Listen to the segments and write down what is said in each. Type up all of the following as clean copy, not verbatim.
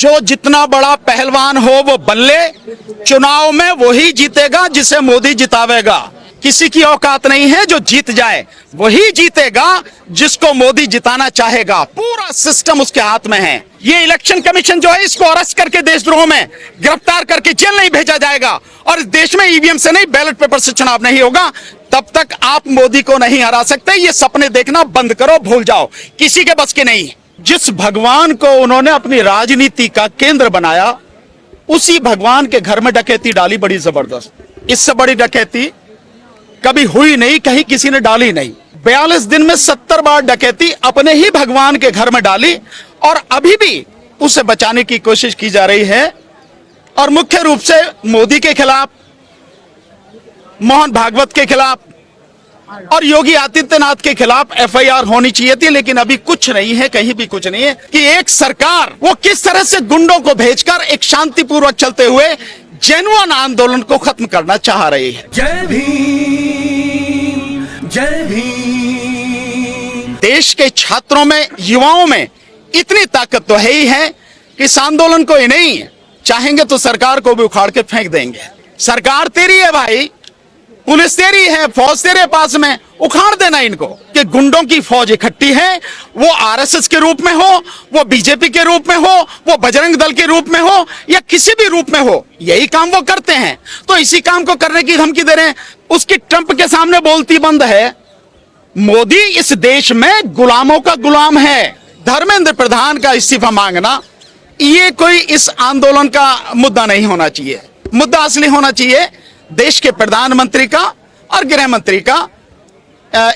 जो जितना बड़ा पहलवान हो वो बन ले, चुनाव में वही जीतेगा जिसे मोदी जितावेगा। किसी की औकात नहीं है, जो जीत जाए वही जीतेगा जिसको मोदी जिताना चाहेगा। पूरा सिस्टम उसके हाथ में है। ये इलेक्शन कमीशन जो है, इसको अरेस्ट करके देशद्रोह में गिरफ्तार करके जेल नहीं भेजा जाएगा और इस देश में ईवीएम से नहीं, बैलेट पेपर से चुनाव नहीं होगा, तब तक आप मोदी को नहीं हरा सकते। ये सपने देखना बंद करो, भूल जाओ, किसी के बस के नहीं। जिस भगवान को उन्होंने अपनी राजनीति का केंद्र बनाया, उसी भगवान के घर में डकैती डाली, बड़ी जबरदस्त। इससे बड़ी डकैती कभी हुई नहीं, कहीं किसी ने डाली नहीं। 42 दिन में 70 बार डकैती अपने ही भगवान के घर में डाली और अभी भी उसे बचाने की कोशिश की जा रही है। और मुख्य रूप से मोदी के खिलाफ, मोहन भागवत के खिलाफ और योगी आदित्यनाथ के खिलाफ एफआईआर होनी चाहिए थी, लेकिन अभी कुछ नहीं है, कहीं भी कुछ नहीं है कि एक सरकार वो किस तरह से गुंडों को भेजकर एक शांतिपूर्वक चलते हुए जेन्युइन आंदोलन को खत्म करना चाह रही है। जय भीम, जय भीम। देश के छात्रों में, युवाओं में इतनी ताकत तो है ही है कि इस आंदोलन को ही नहीं, चाहेंगे तो सरकार को भी उखाड़ के फेंक देंगे। सरकार तेरी है भाई, पुलिस तेरी है, फौज तेरे पास में, उखाड़ देना इनको। कि गुंडों की फौज इकट्ठी है, वो आरएसएस के रूप में हो, वो बीजेपी के रूप में हो, वो बजरंग दल के रूप में हो या किसी भी रूप में हो, यही काम वो करते हैं। तो इसी काम को करने की धमकी दे रहे हैं। उसकी ट्रंप के सामने बोलती बंद है। मोदी इस देश में गुलामों का गुलाम है। धर्मेंद्र प्रधान का इस्तीफा मांगना ये कोई इस आंदोलन का मुद्दा नहीं होना चाहिए। मुद्दा असली होना चाहिए देश के प्रधानमंत्री का और गृह मंत्री का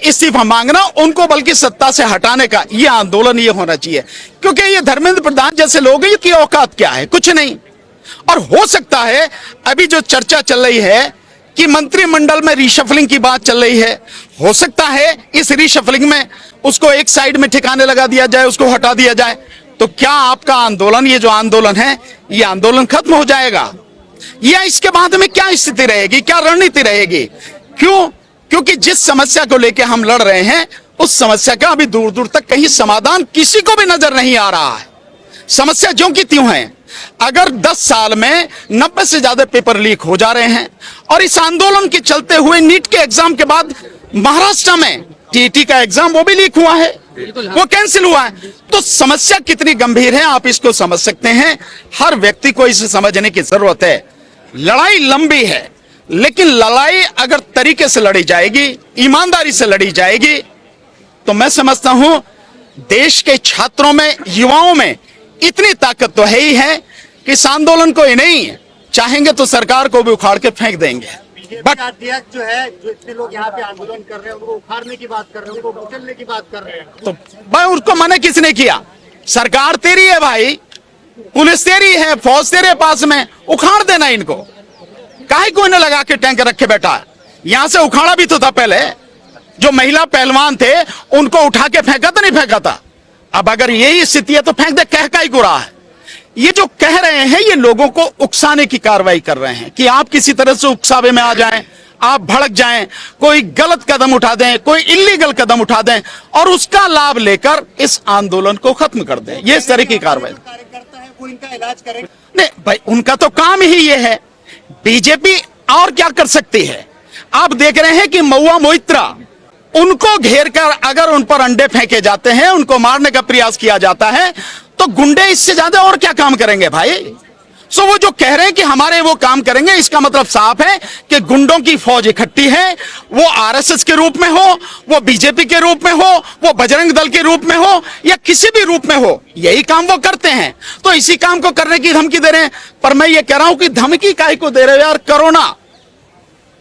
इस्तीफा मांगना, उनको बल्कि सत्ता से हटाने का ये आंदोलन ये होना चाहिए। क्योंकि ये धर्मेंद्र प्रधान जैसे लोग हैं, की औकात क्या है? कुछ नहीं। और हो सकता है अभी जो चर्चा चल रही है कि मंत्रिमंडल में रीशफलिंग की बात चल रही है, हो सकता है इस रीशफलिंग में उसको एक साइड में ठिकाने लगा दिया जाए, उसको हटा दिया जाए। तो क्या आपका आंदोलन, ये जो आंदोलन है, ये आंदोलन खत्म हो जाएगा या इसके बाद में क्या स्थिति रहेगी, क्या रणनीति रहेगी? क्यों? क्योंकि जिस समस्या को लेकर हम लड़ रहे हैं, उस समस्या का अभी दूर दूर तक कहीं समाधान किसी को भी नजर नहीं आ रहा है। समस्या ज्यों की त्यों है। अगर 10 साल में 90 से ज्यादा पेपर लीक हो जा रहे हैं और इस आंदोलन के चलते हुए नीट के एग्जाम के बाद महाराष्ट्र में टीटी का एग्जाम वो भी लीक हुआ है, वो कैंसिल हुआ है। तो समस्या कितनी गंभीर है आप इसको समझ सकते हैं। हर व्यक्ति को इसे समझने की जरूरत है। लड़ाई लंबी है, लेकिन लड़ाई अगर तरीके से लड़ी जाएगी, ईमानदारी से लड़ी जाएगी, तो मैं समझता हूं देश के छात्रों में, युवाओं में इतनी ताकत तो है ही है कि इस आंदोलन को ही नहीं, चाहेंगे तो सरकार को भी उखाड़ के फेंक देंगे। बट अध्यक्ष जो है, जो इतने लोग यहाँ पे आंदोलन कर रहे हैं, उनको उखाड़ने की बात कर रहे हैं, उनको कुचलने की बात कर रहे हैं, तो भाई उसको मना किसने किया? सरकार तेरी है भाई, पुलिस तेरी है, फौज तेरे पास में, उखाड़ देना इनको। काहे को इन्हें लगा के टैंक रखे बैठा है? यहां से उखाड़ा भी तो था पहले। जो महिला पहलवान थे उनको उठा के फेंका था, नहीं फेंका था? अब अगर यही स्थिति है तो फेंक दे, कह का ही गुरा है। ये जो कह रहे हैं, ये लोगों को उकसाने की कार्रवाई कर रहे हैं कि आप किसी तरह से उकसावे में आ जाएं, आप भड़क जाएं, कोई गलत कदम उठा दें, कोई इल्लीगल कदम उठा दें और उसका लाभ लेकर इस आंदोलन को खत्म कर दें। ये इस तरह की कार्रवाई। कार्यकर्ता है वो इनका इलाज करेंगे। नहीं भाई, उनका तो काम ही ये है। बीजेपी और क्या कर सकती है? आप देख रहे हैं कि महुआ मोइत्रा, उनको घेर कर अगर उन पर अंडे फेंके जाते हैं, उनको मारने का प्रयास किया जाता है, तो गुंडे इससे ज्यादा और क्या काम करेंगे भाई? सो वो जो कह रहे हैं कि हमारे वो काम करेंगे, इसका मतलब साफ है कि गुंडों की फौज इकट्ठी है। वो आरएसएस के रूप में हो, वो बीजेपी के रूप में हो, वो बजरंग दल के रूप में हो या किसी भी रूप में हो, यही काम वो करते हैं। तो इसी काम को करने की धमकी दे रहे हैं। पर मैं ये कह रहा हूं कि धमकी काहे को दे रहे हो यार? करो ना।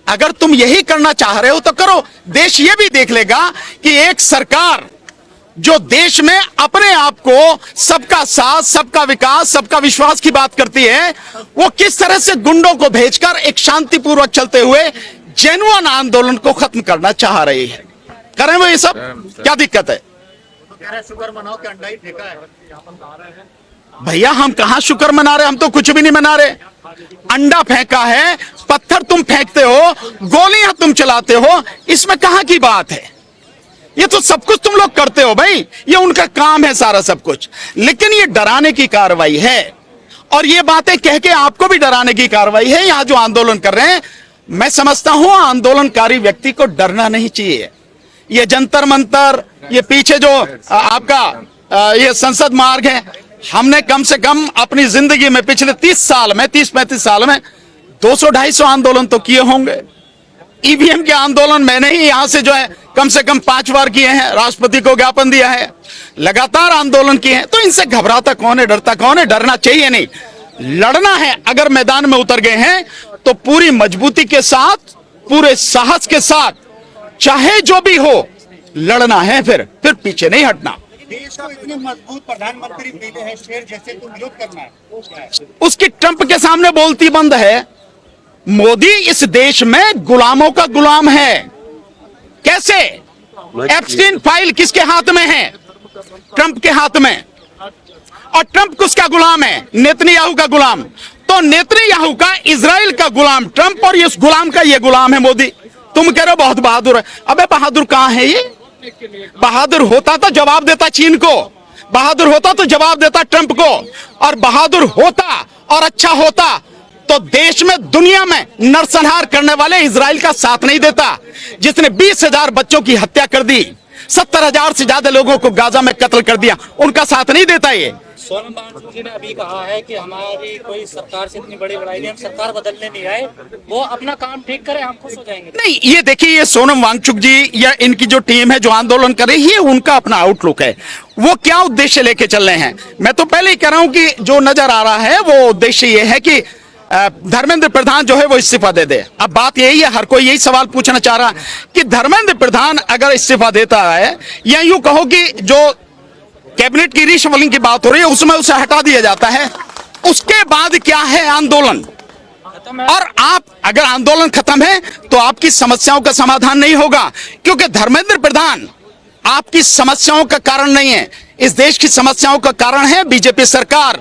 अगर तुम यही करना चाह रहे हो तो करो। देश ये भी देख लेगा कि एक सरकार जो देश में अपने आप को सबका साथ, सबका विकास, सबका विश्वास की बात करती है, वो किस तरह से गुंडों को भेजकर एक शांतिपूर्वक चलते हुए जेन्युइन आंदोलन को खत्म करना चाह रही है। करें वो ये सब, क्या दिक्कत है? तो कह रहे हैं शुक्र मनाओ कि अंडा ही फेंका है। भैया हम कहां शुक्र मना रहे? हम तो कुछ भी नहीं मना रहे। अंडा फेंका है, पत्थर तुम फेंकते हो, गोलियां तुम चलाते हो, इसमें कहां की बात है? ये तो सब कुछ तुम लोग करते हो भाई, ये उनका काम है सारा सब कुछ। लेकिन ये डराने की कार्रवाई है। और ये बातें कह के आपको भी डराने की कार्रवाई है। यहां जो आंदोलन कर रहे हैं, मैं समझता हूं आंदोलनकारी व्यक्ति को डरना नहीं चाहिए। ये जंतर मंतर, ये पीछे जो आपका ये संसद मार्ग है, हमने कम से कम अपनी जिंदगी में पिछले 30-35 साल में 200-250 आंदोलन तो किए होंगे। ईवीएम के आंदोलन मैंने ही यहां से जो है कम से कम 5 बार किए हैं, राष्ट्रपति को ज्ञापन दिया है, लगातार आंदोलन किए हैं। तो इनसे घबराता कौन है, डरता कौन है? डरना चाहिए नहीं, लड़ना है। अगर मैदान में उतर गए हैं तो पूरी मजबूती के साथ, पूरे साहस के साथ, चाहे जो भी हो, लड़ना है। फिर पीछे नहीं हटना। देश को इतने मजबूत प्रधानमंत्री मिले हैं, शेर जैसे, तो विरोध करना है, वो क्या है? उसकी ट्रंप के सामने बोलती बंद है। मोदी इस देश में गुलामों का गुलाम है। कैसे? एप्स्टीन फाइल किसके हाथ में है? ट्रंप के हाथ में। और ट्रंप किसका गुलाम है? नेतन्याहू का गुलाम। तो नेतन्याहू का इजराइल का गुलाम ट्रंप, और इस गुलाम का ये गुलाम है मोदी। तुम कह रहे हो बहुत बहादुर है। अबे बहादुर कहां है ये? बहादुर होता तो जवाब देता चीन को, बहादुर होता तो जवाब देता ट्रंप को, और बहादुर होता और अच्छा होता तो देश में, दुनिया में नरसंहार करने वाले इजराइल का साथ नहीं देता, जिसने 20,000 बच्चों की हत्या कर दी, 70,000 से ज्यादा लोगों को गाजा में कत्ल कर दिया, उनका साथ नहीं देता ये। सोनम वांगचुक जी ने अभी कहा है कि हमारी कोई सरकार से इतनी बड़ी लड़ाई नहीं, हम सरकार बदलने नहीं आए, वो अपना काम ठीक करे, हम खुश हो जाएंगे। नहीं, ये देखिए, ये सोनम वांगचुक जी या इनकी जो टीम है जो आंदोलन कर रही है, उनका अपना आउटलुक है। वो क्या उद्देश्य लेके चल रहे हैं, मैं तो पहले ही कह रहा हूं कि जो नजर आ रहा है वो उद्देश्य ये है कि धर्मेंद्र प्रधान जो है वो इस्तीफा दे दे। अब बात यही है, हर कोई यही सवाल पूछना चाह रहा है कि धर्मेंद्र प्रधान अगर इस्तीफा देता है, या यूं कहो कि जो कैबिनेट की रीशफलिंग की बात हो रही है उसमें उसे हटा दिया जाता है, उसके बाद क्या है? आंदोलन। और आप अगर आंदोलन खत्म है तो आपकी समस्याओं का समाधान नहीं होगा, क्योंकि धर्मेंद्र प्रधान आपकी समस्याओं का कारण नहीं है। इस देश की समस्याओं का कारण है बीजेपी सरकार,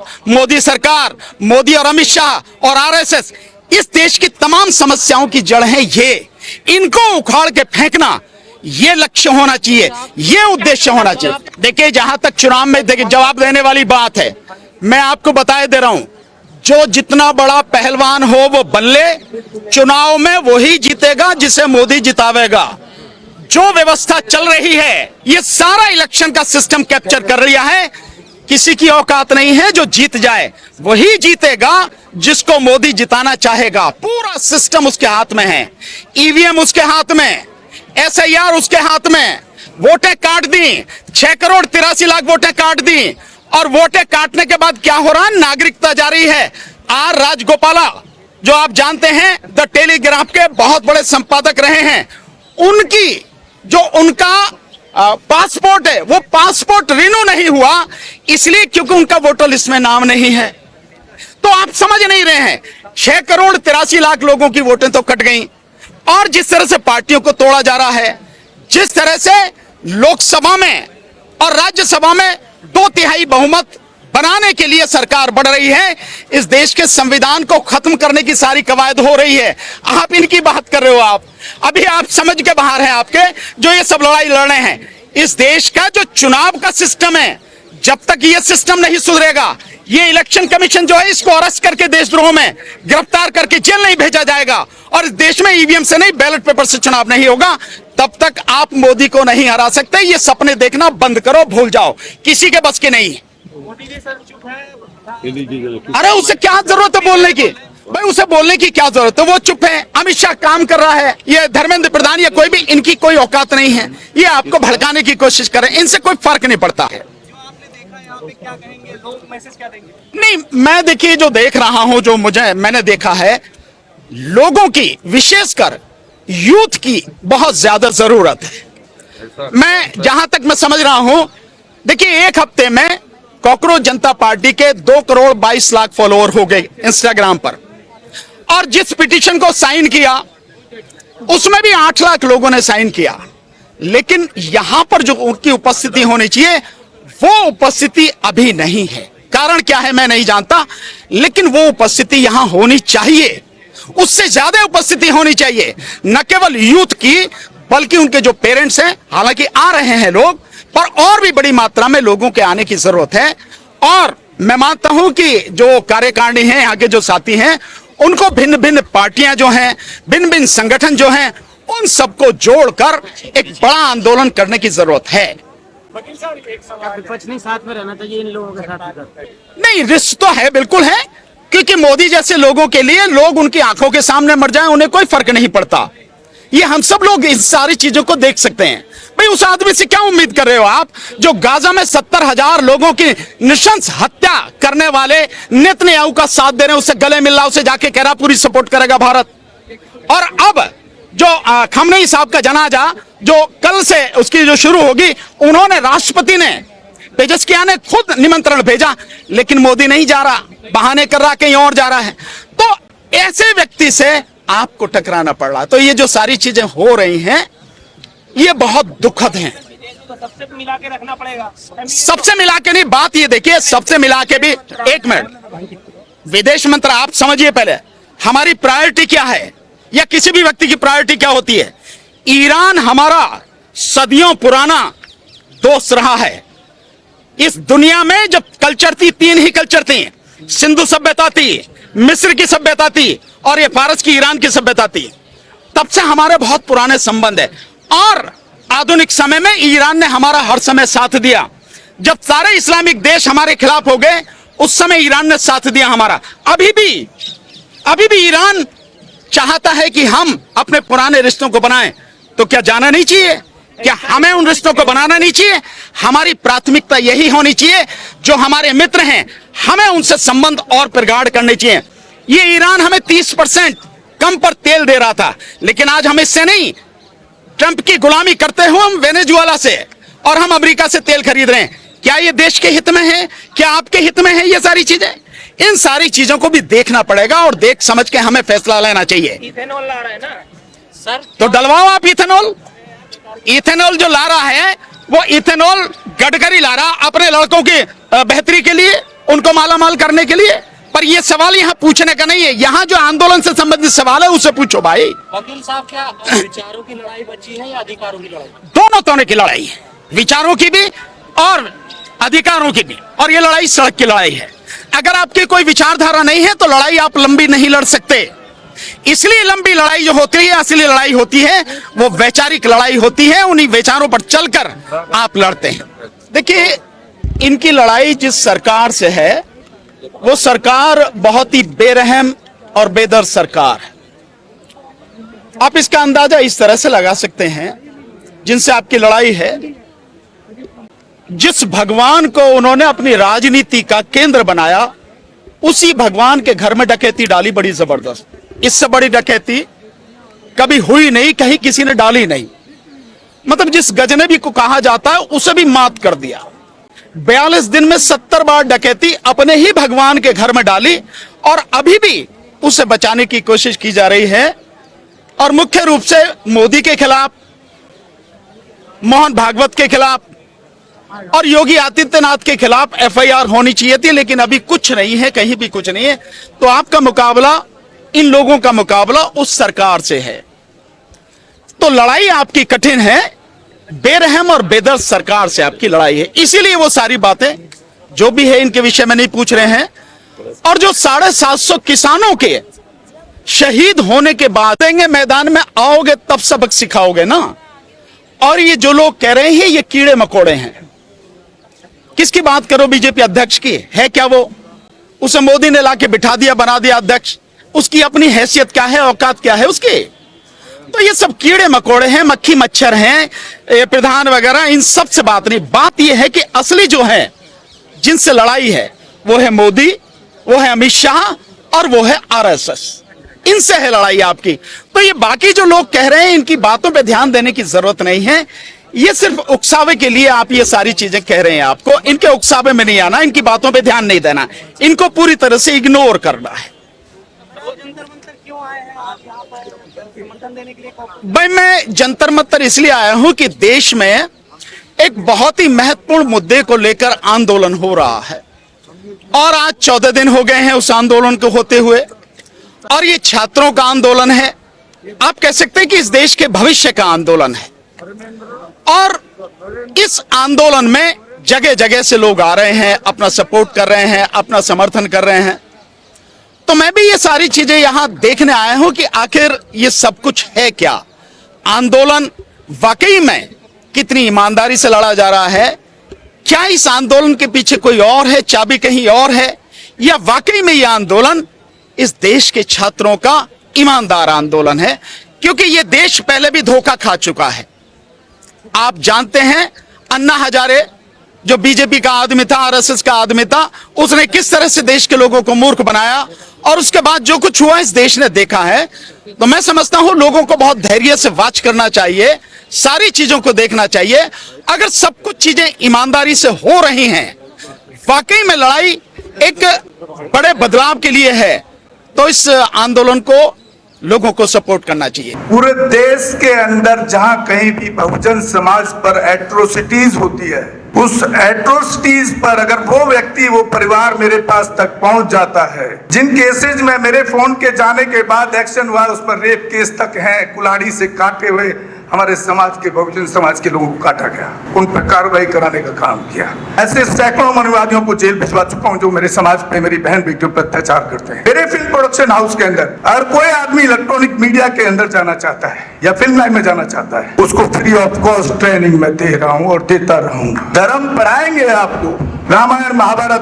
मोदी और अमित शाह और आरएसएस। इस देश की तमाम समस्याओं की जड़ है ये। इनको उखाड़ के फेंकना, ये लक्ष्य होना चाहिए, ये उद्देश्य होना चाहिए। देखिए, जहां तक चुनाव में देखिए जवाब देने वाली बात है, मैं आपको बताए दे रहा हूं, जो जितना बड़ा पहलवान हो वो बन ले, चुनाव में वही जीतेगा जिसे मोदी जितावेगा। जो व्यवस्था चल रही है, ये सारा इलेक्शन का सिस्टम कैप्चर कर लिया है। किसी की औकात नहीं है जो जीत जाए, वही जीतेगा जिसको मोदी जिताना चाहेगा। पूरा सिस्टम उसके हाथ में है, ईवीएम उसके हाथ में, एसआईआर उसके हाथ में। वोटें काट दी, 6,83,00,000 वोटें काट दी, और वोटें काटने के बाद क्या हो रहा है? नागरिकता जारी है। आर राजगोपाला, जो आप जानते हैं द टेलीग्राफ के बहुत बड़े संपादक रहे हैं, उनकी जो उनका पासपोर्ट है, वो पासपोर्ट रिन्यू नहीं हुआ, इसलिए क्योंकि उनका वोटर लिस्ट में नाम नहीं है। तो आप समझ नहीं रहे हैं, 6,83,00,000 लोगों की वोटें तो कट गई। और जिस तरह से पार्टियों को तोड़ा जा रहा है, जिस तरह से लोकसभा में और राज्यसभा में 2/3 बहुमत बनाने के लिए सरकार बढ़ रही है, इस देश के संविधान को खत्म करने की सारी कवायद हो रही है। आप इनकी बात कर रहे हो, आप अभी आप समझ के बाहर हैं आपके, जो ये सब लड़ाई लड़ रहे हैं। इस देश का जो चुनाव का सिस्टम है, जब तक ये सिस्टम नहीं सुधरेगा, ये इलेक्शन कमीशन जो है इसको अरेस्ट करके देशद्रोह में गिरफ्तार करके जेल नहीं भेजा जाएगा, और इस देश में ईवीएम से नहीं, बैलेट पेपर से चुनाव नहीं होगा, तब तक आप मोदी को नहीं हरा सकते। ये सपने देखना बंद करो, भूल जाओ, किसी के बस के नहीं। मोदी जी सर चुप है। अरे उसे क्या जरूरत है बोलने की? भाई उसे बोलने की क्या जरूरत है? वो चुप है। अमित शाह काम कर रहा है, ये धर्मेंद्र प्रधान या कोई भी, इनकी कोई औकात नहीं है। ये आपको भड़काने की कोशिश करें, इनसे कोई फर्क नहीं पड़ता है। जो आपने देखा यहाँ पे, क्या कहेंगे लोग, मैसेज क्या देंगे? नहीं, मैं देखिए जो देख रहा हूं, जो मैंने देखा है, लोगों की, विशेषकर यूथ की बहुत ज्यादा जरूरत है। मैं जहां तक मैं समझ रहा हूं, देखिए एक हफ्ते में कॉकरोच जनता पार्टी के 2,22,00,000 फॉलोअर हो गए इंस्टाग्राम पर, और जिस पिटीशन को साइन किया उसमें भी 8 लाख लोगों ने साइन किया। लेकिन यहां पर जो उनकी उपस्थिति होनी चाहिए, वो उपस्थिति अभी नहीं है। कारण क्या है मैं नहीं जानता, लेकिन वो उपस्थिति यहां होनी चाहिए, उससे ज्यादा उपस्थिति होनी चाहिए। न केवल यूथ की, बल्कि उनके जो पेरेंट्स हैं, हालांकि आ रहे हैं लोग, पर और भी बड़ी मात्रा में लोगों के आने की जरूरत है। और मैं मानता हूं कि जो कार्यकारिणी है, यहाँ के जो साथी हैं, उनको भिन्न भिन्न पार्टियां जो हैं, भिन्न भिन्न संगठन जो हैं, उन सबको जोड़कर एक बड़ा आंदोलन करने की जरूरत है। वकील साहब एक सवाल, विपक्ष नहीं साथ में रहना चाहिए इन लोगों के साथ? नहीं, रिस्क तो है, बिल्कुल है, क्योंकि मोदी जैसे लोगों के लिए लोग उनकी आंखों के सामने मर जाएं, उन्हें कोई फर्क नहीं पड़ता। ये हम सब लोग इन सारी चीजों को देख सकते हैं। भाई उस आदमी से क्या उम्मीद कर रहे हो आप, जो गाजा में 70,000 लोगों की नृशंस हत्या करने वाले नेतन्याहू का साथ दे रहे हैं, उससे गले मिल रहा, उसे जाके कह रहा पूरी सपोर्ट करेगा भारत। और अब जो खमनेई साहब का जनाजा जो कल से उसकी जो शुरू होगी, उन्होंने, राष्ट्रपति ने, पेजेस्किया ने खुद निमंत्रण भेजा, लेकिन मोदी नहीं जा रहा, बहाने कर रहा, कहीं और जा रहा है। तो ऐसे व्यक्ति से आपको टकराना पड़ रहा। तो ये जो सारी चीजें हो रही हैं, ये बहुत दुखद हैं। सबसे मिला के रखना पड़ेगा। सबसे मिला के नहीं, बात ये देखिए, सबसे मिला के भी, एक मिनट, विदेश मंत्री आप समझिए पहले हमारी प्रायोरिटी क्या है, या किसी भी व्यक्ति की प्रायोरिटी क्या होती है। ईरान हमारा सदियों पुराना दोस्त रहा है। इस दुनिया में जब कल्चर थी, 3 ही कल्चर थी, सिंधु सभ्यता थी, मिस्र की सभ्यता थी, और ये फारस की ईरान की सभ्यता थी। तब से हमारे बहुत पुराने संबंध है, और आधुनिक समय में ईरान ने हमारा हर समय साथ दिया। जब सारे इस्लामिक देश हमारे खिलाफ हो गए, उस समय ईरान ने साथ दिया हमारा। अभी भी ईरान चाहता है कि हम अपने पुराने रिश्तों को बनाएं। तो क्या जाना नहीं चाहिए? क्या हमें उन रिश्तों को बनाना नहीं चाहिए? हमारी प्राथमिकता यही होनी चाहिए, जो हमारे मित्र हैं हमें उनसे संबंध और प्रगाढ़ करने चाहिए। ये ईरान हमें 30% कम पर तेल दे रहा था, लेकिन आज हम इससे नहीं, ट्रंप की गुलामी करते हुए हम वेनेजुएला से और हम अमेरिका से तेल खरीद रहे हैं। क्या ये देश के हित में है? क्या आपके हित में है? ये सारी चीजें, इन सारी चीजों को भी देखना पड़ेगा, और देख समझ के हमें फैसला लेना चाहिए। इथेनॉल ला रहा है ना सर, तो डलवाओ आप इथेनॉल। इथेनॉल जो ला रहा है, वो इथेनॉल गडकरी ला रहा अपने लड़कों की बेहतरी के लिए, उनको मालामाल करने के लिए। पर ये सवाल यहाँ पूछने का नहीं है, यहाँ जो आंदोलन से संबंधित सवाल है उसे पूछो भाई। वकील साहब, क्या विचारों की लड़ाई बची है या अधिकारों की लड़ाई? दोनों तरह की लड़ाई है, विचारों की भी और अधिकारों की भी, और ये लड़ाई सड़क की लड़ाई है। अगर आपकी कोई विचारधारा नहीं है तो लड़ाई आप लंबी नहीं लड़ सकते। इसलिए लंबी लड़ाई जो होती है, असली लड़ाई होती है, वो वैचारिक लड़ाई होती है। उन्हीं विचारों पर चलकर आप लड़ते हैं। देखिए, इनकी लड़ाई जिस सरकार से है, वो सरकार बहुत ही बेरहम और बेदर्द सरकार है। आप इसका अंदाजा इस तरह से लगा सकते हैं, जिनसे आपकी लड़ाई है, जिस भगवान को उन्होंने अपनी राजनीति का केंद्र बनाया, उसी भगवान के घर में डकैती डाली, बड़ी जबरदस्त। इससे बड़ी डकैती कभी हुई नहीं, कहीं किसी ने डाली नहीं। मतलब जिस गजनबी को कहा जाता है, उसे भी मात कर दिया। 42 दिन में 70 बार डकैती अपने ही भगवान के घर में डाली, और अभी भी उसे बचाने की कोशिश की जा रही है। और मुख्य रूप से मोदी के खिलाफ, मोहन भागवत के खिलाफ और योगी आदित्यनाथ के खिलाफ FIR होनी चाहिए थी, लेकिन अभी कुछ नहीं है, कहीं भी कुछ नहीं है। तो आपका मुकाबला, इन लोगों का मुकाबला उस सरकार से है। तो लड़ाई आपकी कठिन है, बेरहम और बेदर्द सरकार से आपकी लड़ाई है। इसीलिए वो सारी बातें जो भी है इनके विषय में नहीं पूछ रहे हैं। और जो 750 किसानों के शहीद होने के बाद देंगे, मैदान में आओगे तब सबक सिखाओगे ना। और ये जो लोग कह रहे हैं ये कीड़े मकोड़े हैं, किसकी बात करो? बीजेपी अध्यक्ष की है क्या वो? उसे मोदी ने लाके बिठा दिया, बना दिया अध्यक्ष। उसकी अपनी हैसियत क्या है, औकात क्या है उसकी? तो ये सब कीड़े मकोड़े हैं, मक्खी मच्छर हैं, ये प्रधान वगैरह, इन सब से बात नहीं। बात ये है कि असली जो है, जिनसे लड़ाई है, वो है मोदी, वो है अमित शाह, और वो है RSS। इनसे है लड़ाई आपकी। तो ये बाकी जो लोग कह रहे हैं, इनकी बातों पे ध्यान देने की जरूरत नहीं है। ये सिर्फ उकसावे के लिए आप ये सारी चीजें कह रहे हैं। आपको इनके उकसावे में नहीं आना, इनकी बातों पे ध्यान नहीं देना, इनको पूरी तरह से इग्नोर करना है। भाई मैं जंतर मंतर इसलिए आया हूं कि देश में एक बहुत ही महत्वपूर्ण मुद्दे को लेकर आंदोलन हो रहा है, और आज 14 दिन हो गए हैं उस आंदोलन को होते हुए, और ये छात्रों का आंदोलन है। आप कह सकते हैं कि इस देश के भविष्य का आंदोलन है। और इस आंदोलन में जगह जगह से लोग आ रहे हैं, अपना सपोर्ट कर रहे हैं, अपना समर्थन कर रहे हैं। तो मैं भी ये सारी चीजें यहां देखने आया हूं कि आखिर ये सब कुछ है क्या। आंदोलन वाकई में कितनी ईमानदारी से लड़ा जा रहा है, क्या इस आंदोलन के पीछे कोई और है, चाबी कहीं और है, या वाकई में यह आंदोलन इस देश के छात्रों का ईमानदार आंदोलन है। क्योंकि यह देश पहले भी धोखा खा चुका है। आप जानते हैं अन्ना हजारे जो बीजेपी का आदमी था, आरएसएस का आदमी था, उसने किस तरह से देश के लोगों को मूर्ख बनाया, और उसके बाद जो कुछ हुआ इस देश ने देखा है। तो मैं समझता हूं लोगों को बहुत धैर्य से वॉच करना चाहिए, सारी चीजों को देखना चाहिए। अगर सब कुछ चीजें ईमानदारी से हो रही हैं, वाकई में लड़ाई एक बड़े बदलाव के लिए है, तो इस आंदोलन को लोगों को सपोर्ट करना चाहिए। पूरे देश के अंदर जहां कहीं भी बहुजन समाज पर एट्रोसिटीज होती है, उस एट्रोसिटीज पर अगर वो व्यक्ति, वो परिवार मेरे पास तक पहुंच जाता है, जिन केसेज में मेरे फोन के जाने के बाद एक्शन हुआ, उस पर रेप केस तक है, कुल्हाड़ी से काटे हुए हमारे समाज के, बहुजन समाज के लोगों को काटा गया, उन पर कार्रवाई कराने का काम किया। ऐसे सैकड़ों मनुवादियों को जेल भिजवा चुका हूं जो मेरे समाज पे, मेरी बहन बेटियों पर अत्याचार करते हैं। मेरे फिल्म प्रोडक्शन हाउस के अंदर अगर कोई आदमी इलेक्ट्रॉनिक मीडिया के अंदर जाना चाहता है या फिल्म लाइन में जाना चाहता है, उसको फ्री ऑफ कॉस्ट ट्रेनिंग में दे रहा हूं और देता रहूंगा। धर्म पढ़ाएंगे आपको, रामायण, महाभारत,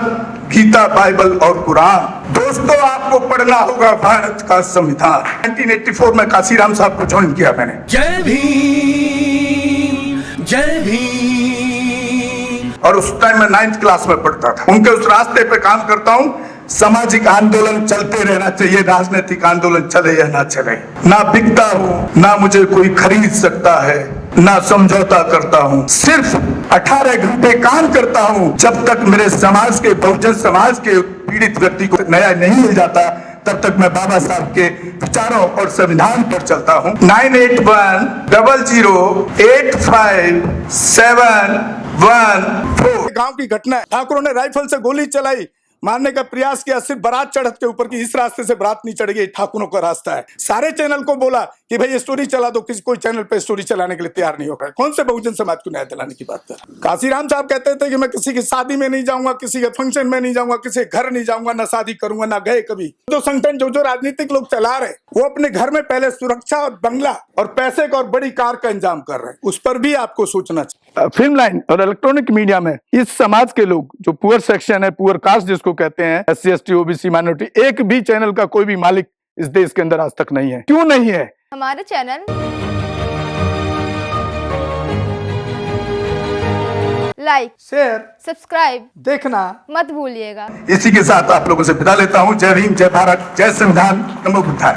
गीता, बाइबल और कुरान। दोस्तों, आपको पढ़ना होगा भारत का संविधान। 1984 में काशीराम साहब को ज्वाइन किया मैंने। जय भीम, जय भीम। और उस टाइम में 9th क्लास में पढ़ता था। उनके उस रास्ते पे काम करता हूँ। सामाजिक आंदोलन चलते रहना चाहिए, राजनीतिक आंदोलन चले या ना चले। ना बिकता हूँ, ना मुझे कोई खरीद सकता है, ना समझौता करता हूँ। सिर्फ 18 घंटे काम करता हूँ। जब तक मेरे समाज के, बहुजन समाज के पीड़ित व्यक्ति को न्याय नहीं मिल जाता, तब तक मैं बाबा साहब के विचारों और संविधान पर चलता हूँ। 9810085714। गांव की घटना है, ठाकुरों ने राइफल से गोली चलाई, मारने का प्रयास किया, सिर्फ बारात चढ़त के ऊपर की, इस रास्ते से बारात नहीं चढ़ेगी, ठाकुरों का रास्ता है। सारे चैनल को बोला कि भाई स्टोरी चला दो, किसी कोई चैनल पे स्टोरी चलाने के लिए तैयार नहीं होगा। कौन से बहुजन समाज को न्याय दिलाने की बात कर। काशीराम साहब कहते थे कि मैं किसी की शादी में नहीं जाऊंगा, किसी के फंक्शन में नहीं जाऊंगा, किसी घर नहीं जाऊंगा, ना शादी करूंगा, ना गए कभी। जो संगठन, जो राजनीतिक लोग चला रहे, वो अपने घर में पहले सुरक्षा और बंगला और पैसे का और बड़ी कार का इंतजाम कर रहे हैं। उस पर भी आपको सोचना चाहिए। फिल्म लाइन और इलेक्ट्रॉनिक मीडिया में इस समाज के लोग, जो पुअर सेक्शन है, पुअर कास्ट जिसको कहते हैं, SC ST OBC माइनॉरिटी, एक भी चैनल का कोई भी मालिक इस देश के अंदर आज तक नहीं है। क्यों नहीं है? हमारा चैनल लाइक, शेयर, सब्सक्राइब देखना मत भूलिएगा। इसी के साथ आप लोगों से विदा लेता हूँ। जय भीम, जय भारत, जय संविधान, नमो बुद्धाय।